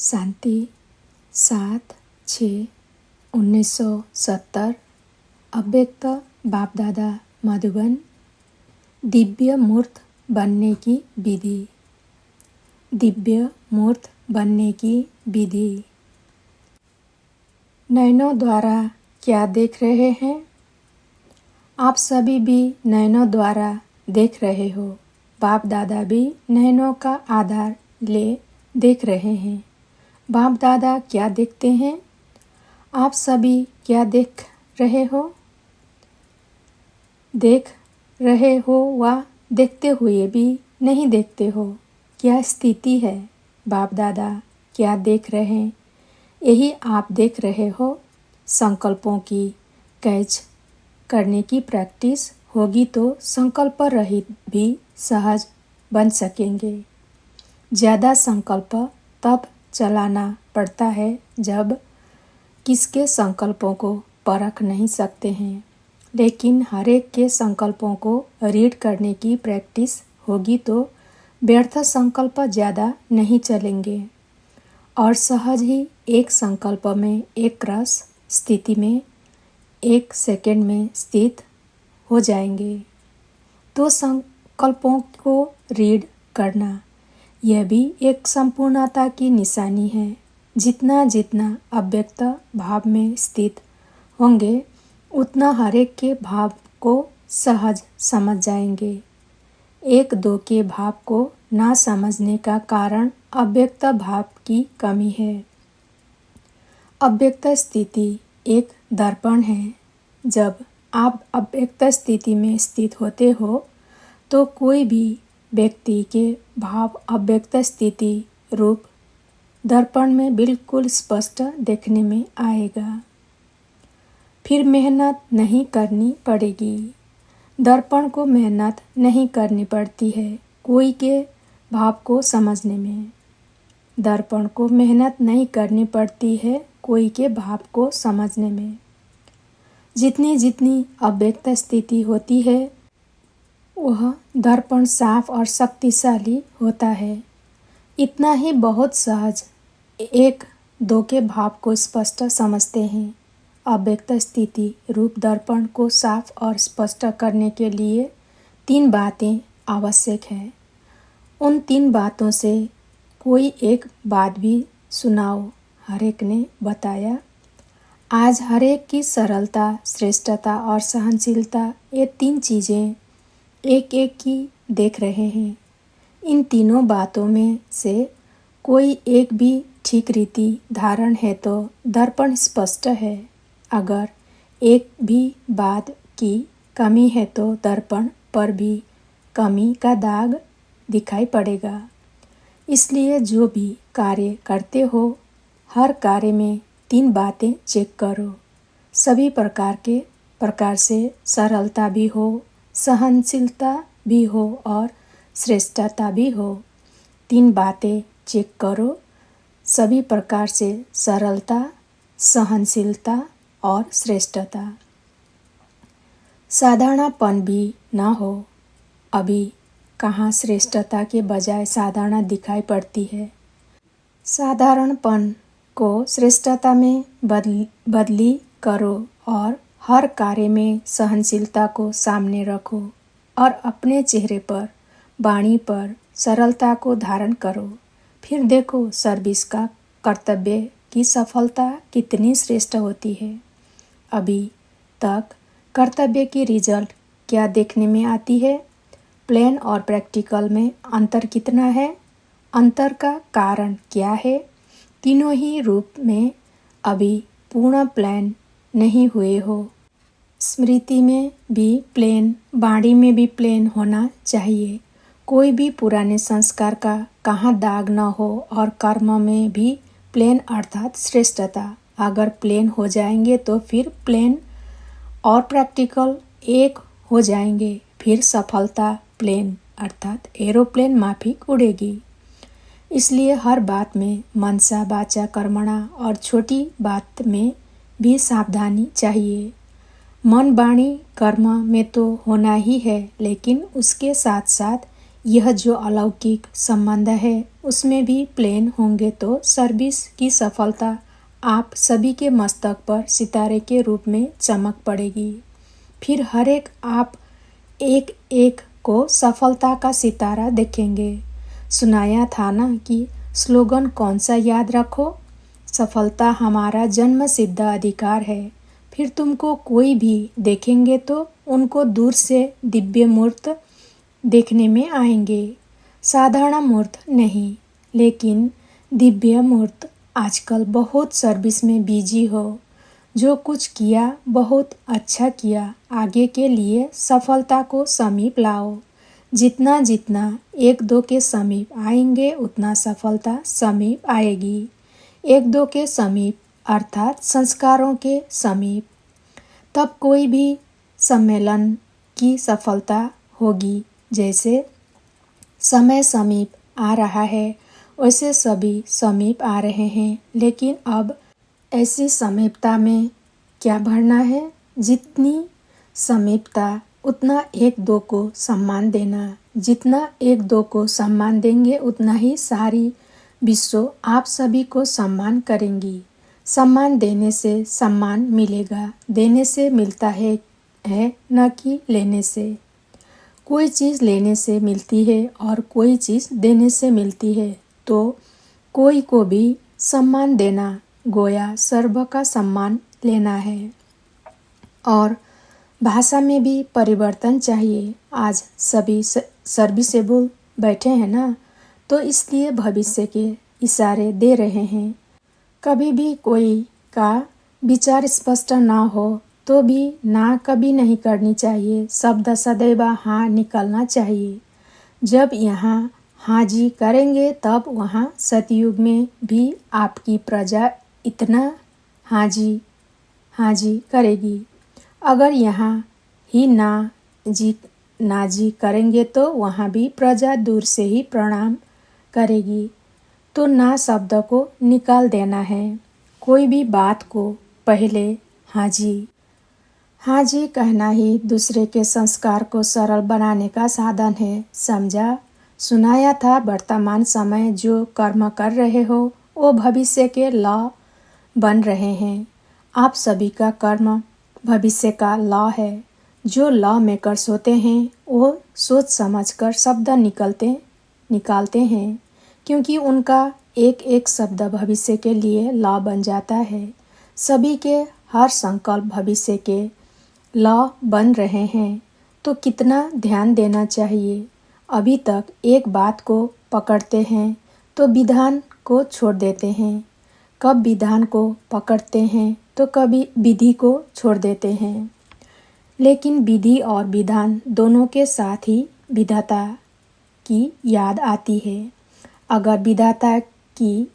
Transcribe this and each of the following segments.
शांति 7/6/1970 अव्यक्त बाप दादा मधुबन। दिव्य मूर्त बनने की विधि। दिव्य मूर्त बनने की विधि। नयनों द्वारा क्या देख रहे हैं? आप सभी भी नयनों द्वारा देख रहे हो। बाप दादा भी नयनों का आधार ले देख रहे हैं। बाप दादा क्या देखते हैं? आप सभी क्या देख रहे हो? देख रहे हो व देखते हुए भी नहीं देखते हो। क्या स्थिति है? बाप दादा क्या देख रहे हैं? यही आप देख रहे हो। संकल्पों की कैच करने की प्रैक्टिस होगी तो संकल्प रहित भी सहज बन सकेंगे। ज़्यादा संकल्प तब चलाना पड़ता है जब किसके संकल्पों को परख नहीं सकते हैं, लेकिन हर एक के संकल्पों को रीड करने की प्रैक्टिस होगी तो व्यर्थ संकल्प ज़्यादा नहीं चलेंगे और सहज ही एक संकल्प में एक रस स्थिति में 1 सेकंड में स्थित हो जाएंगे। तो संकल्पों को रीड करना यह भी एक संपूर्णता की निशानी है। जितना जितना अव्यक्त भाव में स्थित होंगे उतना हर एक के भाव को सहज समझ जाएंगे। 1-2 के भाव को ना समझने का कारण अव्यक्त भाव की कमी है। अव्यक्त स्थिति एक दर्पण है। जब आप अव्यक्त स्थिति में स्थित होते हो तो कोई भी व्यक्ति के भाव अव्यक्त स्थिति रूप दर्पण में बिल्कुल स्पष्ट देखने में आएगा। फिर मेहनत नहीं करनी पड़ेगी। दर्पण को मेहनत नहीं करनी पड़ती है कोई के भाव को समझने में। दर्पण को मेहनत नहीं करनी पड़ती है कोई के भाव को समझने में। जितनी जितनी अव्यक्त स्थिति होती है वह दर्पण साफ और शक्तिशाली होता है। इतना ही बहुत सहज 1-2 के भाव को स्पष्ट समझते हैं। अव्यक्त स्थिति रूप दर्पण को साफ और स्पष्ट करने के लिए 3 बातें आवश्यक है। उन 3 बातों से कोई एक बात भी सुनाओ। हर एक ने बताया। आज हर एक की सरलता, श्रेष्ठता और सहनशीलता, ये 3 चीज़ें एक एक की देख रहे हैं। इन तीनों बातों में से कोई एक भी ठीक रीति धारण है तो दर्पण स्पष्ट है। अगर एक भी बात की कमी है तो दर्पण पर भी कमी का दाग दिखाई पड़ेगा। इसलिए जो भी कार्य करते हो हर कार्य में 3 बातें चेक करो। सभी प्रकार से सरलता भी हो, सहनशीलता भी हो और श्रेष्ठता भी हो। 3 बातें चेक करो। सभी प्रकार से सरलता, सहनशीलता और श्रेष्ठता। साधारणपन भी ना हो। अभी कहाँ श्रेष्ठता के बजाय साधारण दिखाई पड़ती है। साधारणपन को श्रेष्ठता में बदली करो और हर कार्य में सहनशीलता को सामने रखो और अपने चेहरे पर, वाणी पर सरलता को धारण करो। फिर देखो सर्विस का कर्तव्य की सफलता कितनी श्रेष्ठ होती है। अभी तक कर्तव्य की रिजल्ट क्या देखने में आती है? प्लान और प्रैक्टिकल में अंतर कितना है? अंतर का कारण क्या है? तीनों ही रूप में अभी पूर्ण प्लान नहीं हुए हो। स्मृति में भी प्लेन, वाणी में भी प्लेन होना चाहिए। कोई भी पुराने संस्कार का कहाँ दाग न हो और कर्म में भी प्लेन अर्थात श्रेष्ठता। अगर प्लेन हो जाएंगे तो फिर प्लेन और प्रैक्टिकल एक हो जाएंगे। फिर सफलता प्लेन अर्थात एरोप्लेन माफिक उड़ेगी। इसलिए हर बात में मनसा वाचा कर्मणा और छोटी बात में भी सावधानी चाहिए। मन, वाणी, कर्म में तो होना ही है, लेकिन उसके साथ साथ यह जो अलौकिक संबंध है उसमें भी प्लेन होंगे तो सर्विस की सफलता आप सभी के मस्तक पर सितारे के रूप में चमक पड़ेगी। फिर हर एक आप एक एक को सफलता का सितारा देखेंगे। सुनाया था ना कि स्लोगन कौन सा याद रखो, सफलता हमारा जन्म सिद्ध अधिकार है। फिर तुमको कोई भी देखेंगे तो उनको दूर से दिव्य मूर्त देखने में आएंगे, साधारण मूर्त नहीं लेकिन दिव्य मूर्त। आजकल बहुत सर्विस में बिजी हो, जो कुछ किया बहुत अच्छा किया, आगे के लिए सफलता को समीप लाओ। जितना जितना एक दो के समीप आएंगे उतना सफलता समीप आएगी। एक दो के समीप अर्थात संस्कारों के समीप, तब कोई भी सम्मेलन की सफलता होगी। जैसे समय समीप आ रहा है वैसे सभी समीप आ रहे हैं, लेकिन अब ऐसी समीपता में क्या भरना है? जितनी समीपता उतना एक दो को सम्मान देना। जितना एक दो को सम्मान देंगे उतना ही सारी विश्व आप सभी को सम्मान करेंगी। सम्मान देने से सम्मान मिलेगा, देने से मिलता है न कि लेने से। कोई चीज़ लेने से मिलती है और कोई चीज़ देने से मिलती है, तो कोई को भी सम्मान देना गोया सर्व का सम्मान लेना है। और भाषा में भी परिवर्तन चाहिए। आज सभी सर्विसेबल बैठे हैं ना, तो इसलिए भविष्य के इशारे दे रहे हैं। कभी भी कोई का विचार स्पष्ट ना हो तो भी ना कभी नहीं करनी चाहिए। शब्द सदैव हाँ निकलना चाहिए। जब यहाँ हाँ जी करेंगे तब वहाँ सतयुग में भी आपकी प्रजा इतना हाँ जी करेगी। अगर यहाँ ही ना जी करेंगे तो वहाँ भी प्रजा दूर से ही प्रणाम करेगी। तो ना शब्द को निकाल देना है। कोई भी बात को पहले हाँ जी कहना ही दूसरे के संस्कार को सरल बनाने का साधन है। समझा? सुनाया था वर्तमान समय जो कर्म कर रहे हो वो भविष्य के लॉ बन रहे हैं। आप सभी का कर्म भविष्य का लॉ है। जो लॉ मेकर्स होते हैं वो सोच समझकर शब्द निकालते हैं, क्योंकि उनका एक एक शब्द भविष्य के लिए लॉ बन जाता है। सभी के हर संकल्प भविष्य के लॉ बन रहे हैं, तो कितना ध्यान देना चाहिए। अभी तक एक बात को पकड़ते हैं तो विधान को छोड़ देते हैं, कब विधान को पकड़ते हैं तो कभी विधि को छोड़ देते हैं। लेकिन विधि और विधान दोनों के साथ ही विधाता की याद आती है। अगर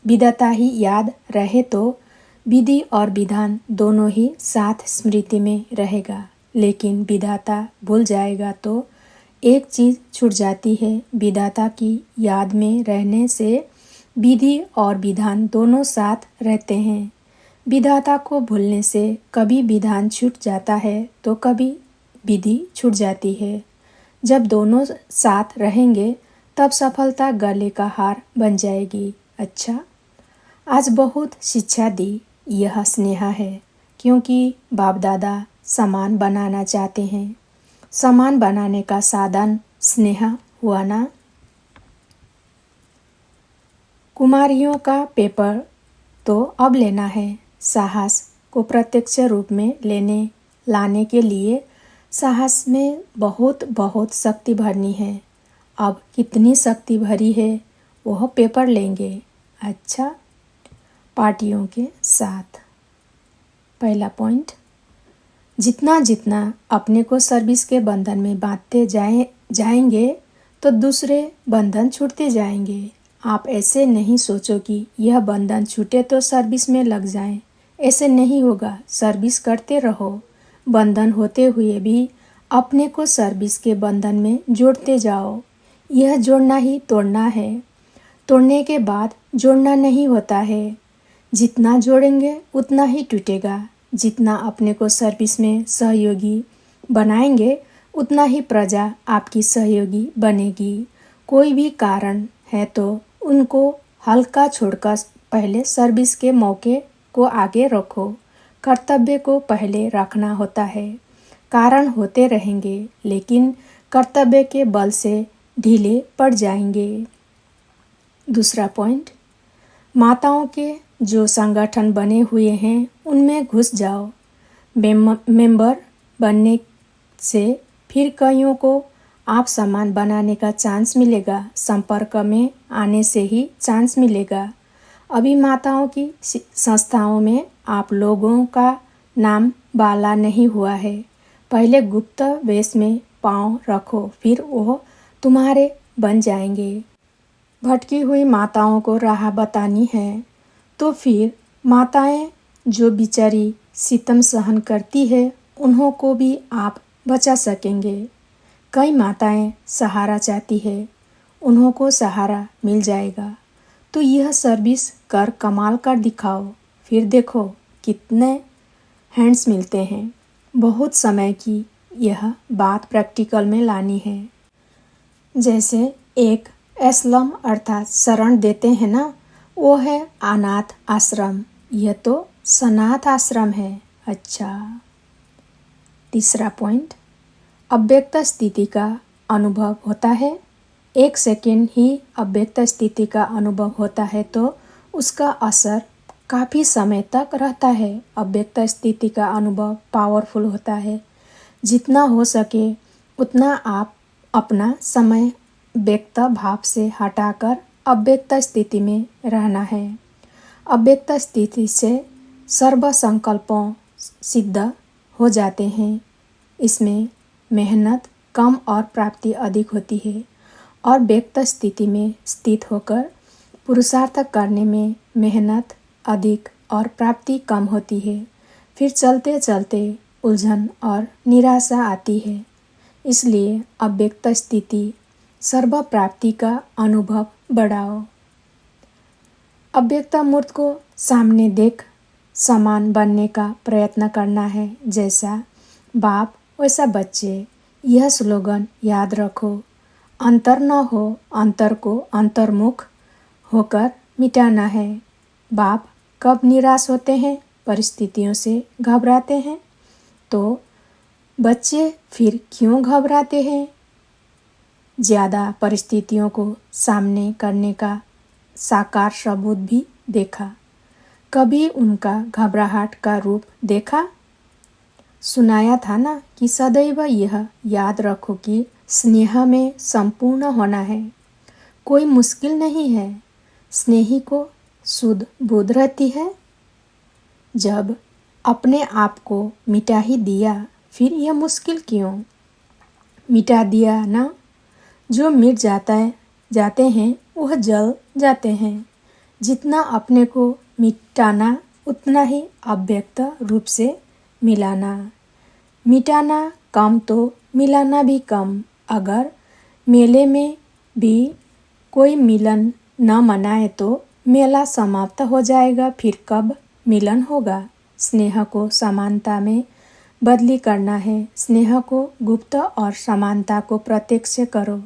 विधाता ही याद रहे तो विधि और विधान दोनों ही साथ स्मृति में रहेगा। लेकिन विधाता भूल जाएगा तो एक चीज़ छूट जाती है। विधाता की याद में रहने से विधि और विधान दोनों साथ रहते हैं। विधाता को भूलने से कभी विधान छूट जाता है तो कभी विधि छूट जाती है। जब दोनों साथ रहेंगे तब सफलता गले का हार बन जाएगी। अच्छा, आज बहुत शिक्षा दी, यह स्नेह है, क्योंकि बाप दादा समान बनाना चाहते हैं। समान बनाने का साधन स्नेह हुआ ना। कुमारियों का पेपर तो अब लेना है। साहस को प्रत्यक्ष रूप में लाने के लिए साहस में बहुत शक्ति भरनी है। अब कितनी शक्ति भरी है वह पेपर लेंगे। अच्छा, पार्टियों के साथ। पहला पॉइंट, जितना अपने को सर्विस के बंधन में बांधते जाएंगे तो दूसरे बंधन छूटते जाएंगे। आप ऐसे नहीं सोचो कि यह बंधन छूटे तो सर्विस में लग जाएं। ऐसे नहीं होगा। सर्विस करते रहो। बंधन होते हुए भी अपने को सर्विस के बंधन में जोड़ते जाओ। यह जोड़ना ही तोड़ना है। तोड़ने के बाद जोड़ना नहीं होता है। जितना जोड़ेंगे उतना ही टूटेगा। जितना अपने को सर्विस में सहयोगी बनाएंगे उतना ही प्रजा आपकी सहयोगी बनेगी। कोई भी कारण है तो उनको हल्का छोड़कर पहले सर्विस के मौके को आगे रखो। कर्तव्य को पहले रखना होता है। कारण होते रहेंगे, लेकिन कर्तव्य के बल से ढीले पड़ जाएंगे। दूसरा पॉइंट, माताओं के जो संगठन बने हुए हैं उनमें घुस जाओ। मेंबर बनने से फिर कईयों को आप समान बनाने का चांस मिलेगा। संपर्क में आने से ही चांस मिलेगा। अभी माताओं की संस्थाओं में आप लोगों का नाम बाला नहीं हुआ है। पहले गुप्त वेश में पांव रखो, फिर वो तुम्हारे बन जाएंगे। भटकी हुई माताओं को राह बतानी है तो फिर माताएं जो बेचारी सितम सहन करती है उन्हों को भी आप बचा सकेंगे। कई माताएं सहारा चाहती है, उन्हों को सहारा मिल जाएगा। तो यह सर्विस कर कमाल कर दिखाओ, फिर देखो कितने हैंड्स मिलते हैं। बहुत समय की यह बात प्रैक्टिकल में लानी है। जैसे एक एस्लम अर्थात शरण देते हैं ना, वो है अनाथ आश्रम। यह तो सनाथ आश्रम है। अच्छा, तीसरा पॉइंट, अव्यक्त स्थिति का अनुभव होता है। 1 सेकेंड ही अव्यक्त स्थिति का अनुभव होता है तो उसका असर काफ़ी समय तक रहता है। अव्यक्त स्थिति का अनुभव पावरफुल होता है। जितना हो सके उतना आप अपना समय व्यक्त भाव से हटाकर अव्यक्त स्थिति में रहना है। अव्यक्त स्थिति से सर्व संकल्पों सिद्ध हो जाते हैं। इसमें मेहनत कम और प्राप्ति अधिक होती है, और व्यक्त स्थिति में स्थित होकर पुरुषार्थ करने में मेहनत अधिक और प्राप्ति कम होती है। फिर चलते चलते उलझन और निराशा आती है। इसलिए अव्यक्त स्थिति सर्व प्राप्ति का अनुभव बढ़ाओ। अव्यक्त मूर्त को सामने देख समान बनने का प्रयत्न करना है। जैसा बाप वैसा बच्चे। यह स्लोगन याद रखो। अंतर न हो, अंतर को अंतर्मुख होकर मिटाना है। बाप कब निराश होते हैं, परिस्थितियों से घबराते हैं, तो बच्चे फिर क्यों घबराते हैं? ज़्यादा परिस्थितियों को सामने करने का साकार सबूत भी देखा। कभी उनका घबराहट का रूप देखा? सुनाया था ना कि सदैव यह याद रखो कि स्नेह में संपूर्ण होना है। कोई मुश्किल नहीं है। स्नेही को शुद्ध बुद्ध रहती है। जब अपने आप को मिटा ही दिया, फिर यह मुश्किल क्यों? मिटा दिया ना। जो मिट जाते हैं वह जल जाते हैं। जितना अपने को मिटाना उतना ही अव्यक्त रूप से मिलाना। मिटाना कम तो मिलाना भी कम। अगर मेले में भी कोई मिलन न मनाए तो मेला समाप्त हो जाएगा। फिर कब मिलन होगा? स्नेह को समानता में बदली करना है। स्नेह को गुप्त और समानता को प्रत्यक्ष करो।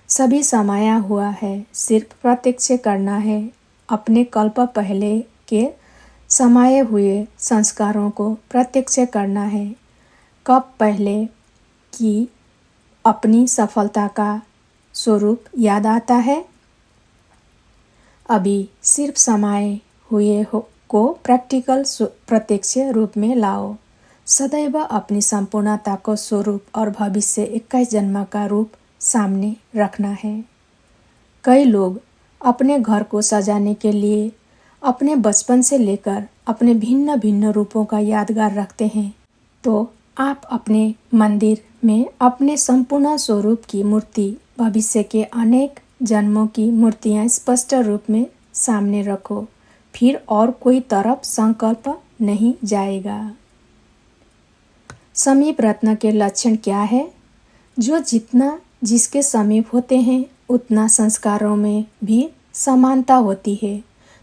सभी समाया हुआ है, सिर्फ प्रत्यक्ष करना है। अपने कल्प पहले के समाये हुए संस्कारों को प्रत्यक्ष करना है। कब पहले की अपनी सफलता का स्वरूप याद आता है? अभी सिर्फ समाये हुए को प्रैक्टिकल प्रत्यक्ष रूप में लाओ। सदैव अपनी संपूर्णता को स्वरूप और भविष्य 21 जन्म का रूप सामने रखना है। कई लोग अपने घर को सजाने के लिए अपने बचपन से लेकर अपने भिन्न भिन्न रूपों का यादगार रखते हैं। तो आप अपने मंदिर में अपने संपूर्ण स्वरूप की मूर्ति, भविष्य के अनेक जन्मों की मूर्तियां स्पष्ट रूप में सामने रखो। फिर और कोई तरफ संकल्प नहीं जाएगा। समीप रत्न के लक्षण क्या है? जो जितना जिसके समीप होते हैं उतना संस्कारों में भी समानता होती है।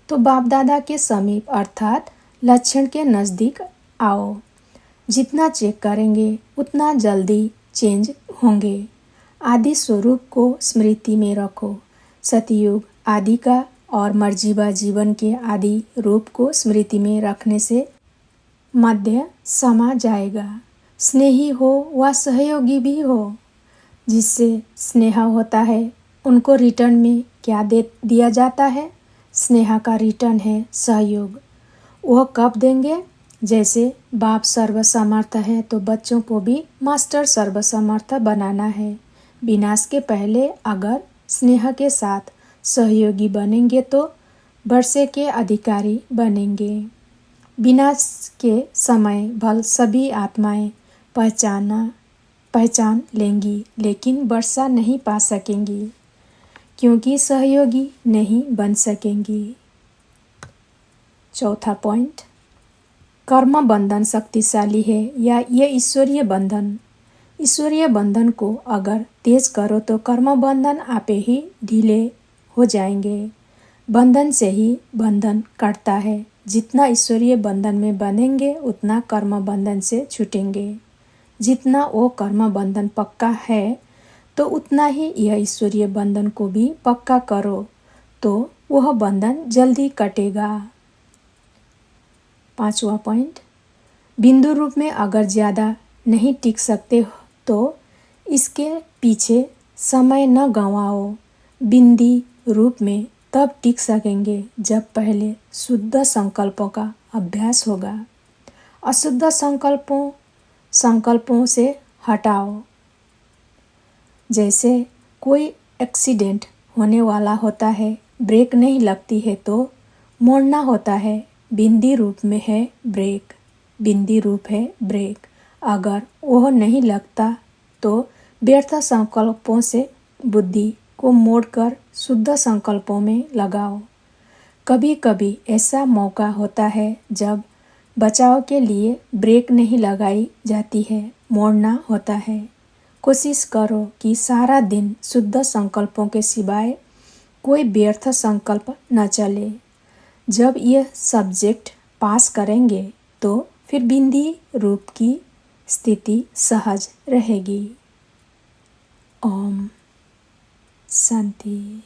तो बाप दादा के समीप अर्थात लक्षण के नज़दीक आओ। जितना चेक करेंगे उतना जल्दी चेंज होंगे। आदि स्वरूप को स्मृति में रखो। सतयुग आदि का और मर्जीवा जीवन के आदि रूप को स्मृति में रखने से मध्य समा जाएगा। स्नेही हो व सहयोगी भी हो। जिससे स्नेह होता है उनको रिटर्न में क्या दे दिया जाता है? स्नेह का रिटर्न है सहयोग। वह कब देंगे? जैसे बाप सर्वसमर्थ है तो बच्चों को भी मास्टर सर्वसमर्थ बनाना है। विनाश के पहले अगर स्नेह के साथ सहयोगी बनेंगे तो वर्षे के अधिकारी बनेंगे। विनाश के समय भल सभी आत्माएं पहचान लेंगी, लेकिन वर्षा नहीं पा सकेंगी क्योंकि सहयोगी नहीं बन सकेंगी। चौथा पॉइंट, कर्म बंधन शक्तिशाली है या ये ईश्वरीय बंधन? ईश्वरीय बंधन को अगर तेज करो तो कर्म बंधन आपे ही ढीले हो जाएंगे। बंधन से ही बंधन कटता है। जितना ईश्वरीय बंधन में बनेंगे उतना कर्म बंधन से छूटेंगे। जितना वो कर्म बंधन पक्का है तो उतना ही यह ईश्वरीय बंधन को भी पक्का करो तो वह बंधन जल्दी कटेगा। पांचवा पॉइंट, बिंदु रूप में अगर ज़्यादा नहीं टिक सकते तो इसके पीछे समय न गंवाओ। बिंदी रूप में तब टिक सकेंगे जब पहले शुद्ध संकल्पों का अभ्यास होगा। अशुद्ध संकल्पों से हटाओ। जैसे कोई एक्सीडेंट होने वाला होता है, ब्रेक नहीं लगती है तो मोड़ना होता है। बिंदी रूप में है ब्रेक, बिंदी रूप है ब्रेक। अगर वह नहीं लगता तो व्यर्थ संकल्पों से बुद्धि को मोड़कर शुद्ध संकल्पों में लगाओ। कभी कभी ऐसा मौका होता है जब बचाव के लिए ब्रेक नहीं लगाई जाती है, मोड़ना होता है। कोशिश करो कि सारा दिन शुद्ध संकल्पों के सिवाय कोई व्यर्थ संकल्प न चले। जब यह सब्जेक्ट पास करेंगे तो फिर बिंदी रूप की स्थिति सहज रहेगी। ओम शांति।